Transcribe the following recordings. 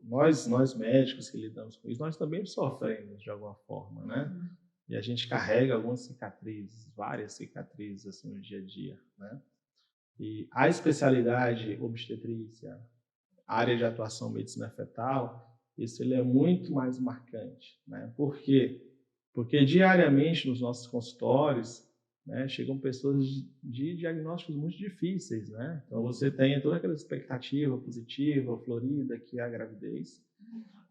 nós médicos que lidamos com isso, nós também sofremos de alguma forma, né? E a gente carrega algumas cicatrizes, várias cicatrizes assim no dia a dia, né? E a especialidade obstetrícia, área de atuação medicina fetal, isso ele é muito mais marcante, né? Por quê? Porque diariamente nos nossos consultórios, né, chegam pessoas de diagnósticos muito difíceis, né? Então você tem toda aquela expectativa positiva, florida, que é a gravidez,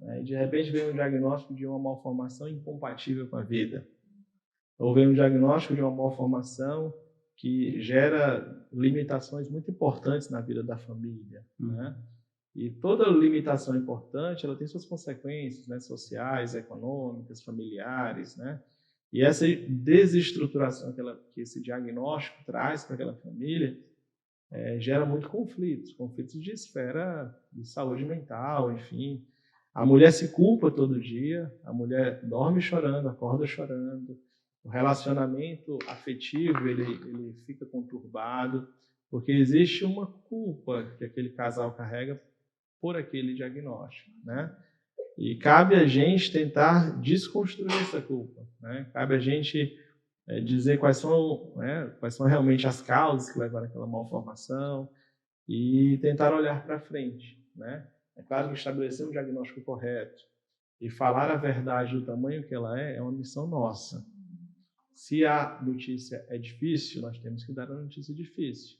né? E de repente vem um diagnóstico de uma malformação incompatível com a vida, ou vem um diagnóstico de uma malformação que gera limitações muito importantes na vida da família, né? E toda limitação importante, ela tem suas consequências, né, sociais, econômicas, familiares, né? E essa desestruturação que esse diagnóstico traz para aquela família gera muito conflitos de esfera de saúde mental, enfim. A mulher se culpa todo dia, a mulher dorme chorando, acorda chorando, o relacionamento afetivo ele fica conturbado, porque existe uma culpa que aquele casal carrega por aquele diagnóstico, né? E cabe a gente tentar desconstruir essa culpa, né? Cabe a gente dizer quais são realmente as causas que levaram àquela malformação e tentar olhar para frente, né? É claro que estabelecer um diagnóstico correto e falar a verdade do tamanho que ela é uma missão nossa. Se a notícia é difícil, nós temos que dar a notícia difícil,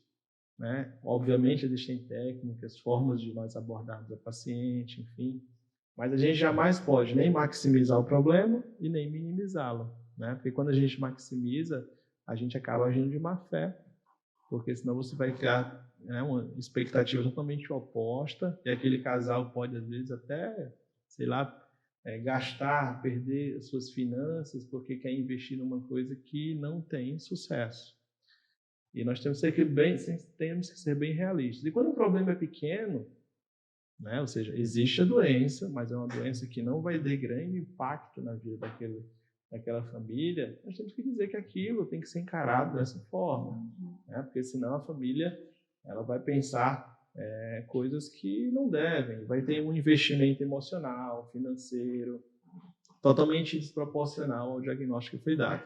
né? Obviamente existem técnicas, formas de nós abordarmos a paciente, enfim, mas a gente jamais pode nem maximizar o problema e nem minimizá-lo, né? Porque quando a gente maximiza, a gente acaba agindo de má fé, porque senão você vai criar, né, uma expectativa totalmente oposta e aquele casal pode às vezes até, sei lá, gastar, perder as suas finanças porque quer investir numa coisa que não tem sucesso. E nós temos que ser bem realistas. E quando o problema é pequeno, né, ou seja, existe a doença, mas é uma doença que não vai ter grande impacto na vida daquela família, nós temos que dizer que aquilo tem que ser encarado dessa forma, né, porque senão a família ela vai pensar coisas que não devem, vai ter um investimento emocional, financeiro, totalmente desproporcional ao diagnóstico que foi dado.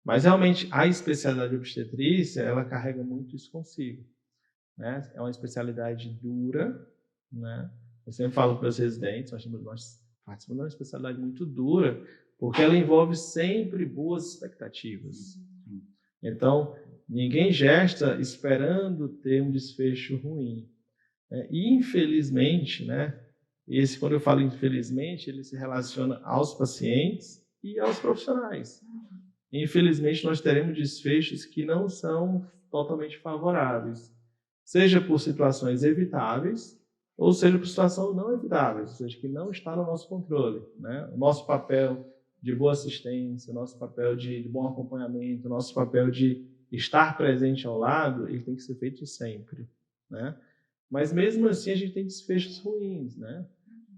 Mas realmente a especialidade obstetrícia, ela carrega muito isso consigo, né? É uma especialidade dura, né? Eu sempre falo para os residentes, nós participamos de uma especialidade muito dura, porque ela envolve sempre boas expectativas. Então, ninguém gesta esperando ter um desfecho ruim, né? E infelizmente, né? Quando eu falo infelizmente, ele se relaciona aos pacientes e aos profissionais. Infelizmente, nós teremos desfechos que não são totalmente favoráveis, seja por situações evitáveis, ou seja por situações não evitáveis, ou seja, que não está no nosso controle, né? O nosso papel de boa assistência, o nosso papel de bom acompanhamento, o nosso papel de estar presente ao lado, ele tem que ser feito sempre, né? Mas mesmo assim, a gente tem desfechos ruins, né?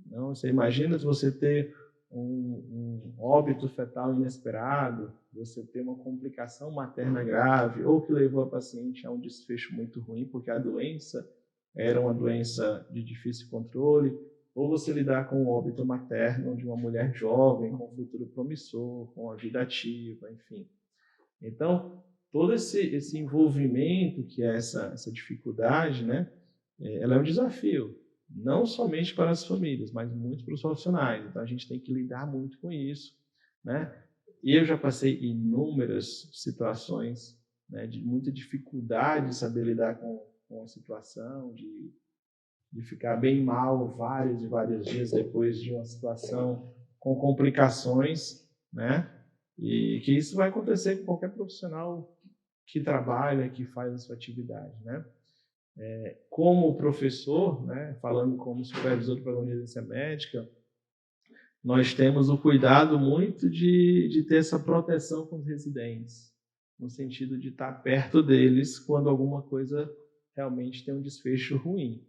Então, você imagina se você ter um óbito fetal inesperado, você ter uma complicação materna grave, ou que levou a paciente a um desfecho muito ruim, porque a doença era uma doença de difícil controle, ou você lidar com o óbito materno de uma mulher jovem, com um futuro promissor, com uma vida ativa, enfim. Então, todo esse envolvimento que é essa dificuldade, né, ela é um desafio, não somente para as famílias, mas muito para os profissionais. Então, a gente tem que lidar muito com isso, né? E eu já passei inúmeras situações, né, de muita dificuldade de saber lidar com a situação, de ficar bem mal vários e vários dias depois de uma situação com complicações, né? E que isso vai acontecer com qualquer profissional que trabalha, que faz a sua atividade, né? Como professor, né, falando como supervisor do programa de residência médica, nós temos o cuidado muito de ter essa proteção com os residentes, no sentido de estar perto deles quando alguma coisa realmente tem um desfecho ruim.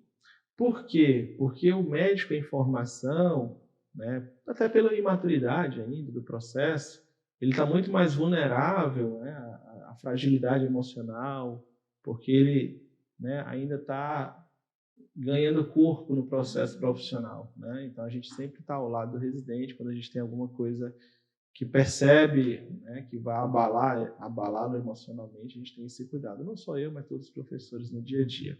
Por quê? Porque o médico em formação, né, até pela imaturidade ainda do processo, ele está muito mais vulnerável, né, à fragilidade emocional, porque ele, né, ainda está ganhando corpo no processo profissional, né? Então a gente sempre está ao lado do residente quando a gente tem alguma coisa que percebe, né, que vai abalá-lo emocionalmente, a gente tem esse cuidado. Não só eu, mas todos os professores no dia a dia.